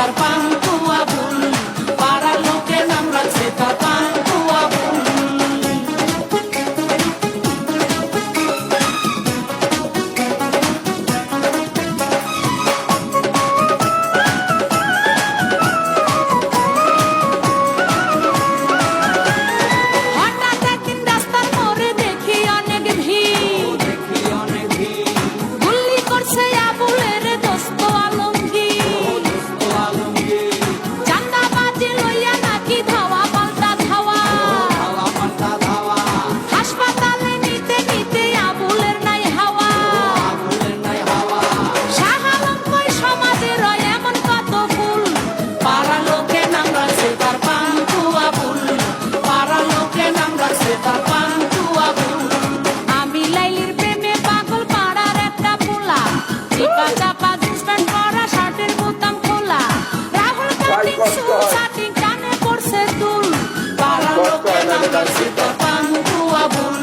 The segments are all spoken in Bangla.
তার পান্তুয়া ফুল, পাড়ার লোকের নাম রাখছে তার পান্তুয়া ফুল। হঠাৎ একদিন রাস্তার মোড়ে দেখি অনেক ভিড়, গুল্লি করছে আবুলের দোস্ত আলমগীর। চাঁদাবাজি লইয়া নাকি ধাওয়া পাল্টা ধাওয়া, হাসপাতালে নিতে নিতে আবুলের নাই হাওয়া। শাহ আলম কই সমাজের এমন কত ফুল, পাড়ার লোকের নাম রাখছে তার পান্তুয়া ফুল, পাড়ার লোকের নাম রাখছে তার পান্তুয়া ফুল। আমি লাইলির প্রেমে পাগল পাড়ার একটা পোলা, চিপা চাপা জিন্স প্যান্ট পরা শার্টের বোতাম খোলা, রাহুল গান্ধী কাটিং কানে পড়ছে দুল, পাড়ার লোকের নাম রাখছে তার পান্তুয়া ফুল,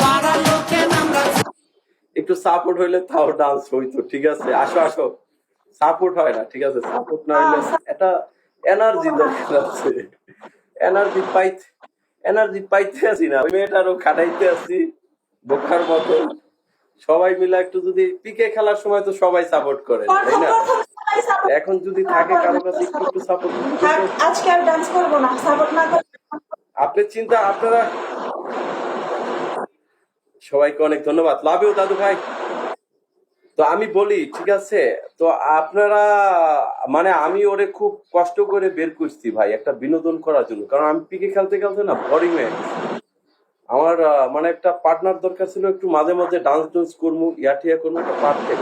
পাড়ার লোকের নাম রাখছে। একটু সাপোর্ট হইলে তাও ডান্স হইতো, ঠিক আছে? আসো আসো, সাপোর্ট হয় না, ঠিক আছে? সাপোর্ট না হইলে এটা এনার্জি দরকার আছে, এনার্জি পাইতে আছি না, ওই মেয়েটারও খাটাইতে আছি বোকার মতো। সবাই মিলে একটু যদি পিকে খেলার সময় তো সবাই সাপোর্ট করে, তাই না? এখন যদি থাকে কারো কাছে একটু একটু সাপোর্ট, আজকে আর ডান্স করবো না, সাপোর্ট না করলে। আপনার চিন্তা, আপনারা সবাইকে অনেক ধন্যবাদ, লাভ ইউ দাদু ভাই। তো আমি বলি, ঠিক আছে? তো আপনারা মানে আমি ওরে খুব কষ্ট করে বের করছি ভাই একটা বিনোদন করার জন্য, কারণ আমি পিকে খেলতে খেলতে না বোরিং হয়ে গেছি। আমার মানে একটা পার্টনার দরকার ছিল, একটু মাঝে মাঝে ডান্স করবো, ইয়াটিয়া করবো, একটা পার্ট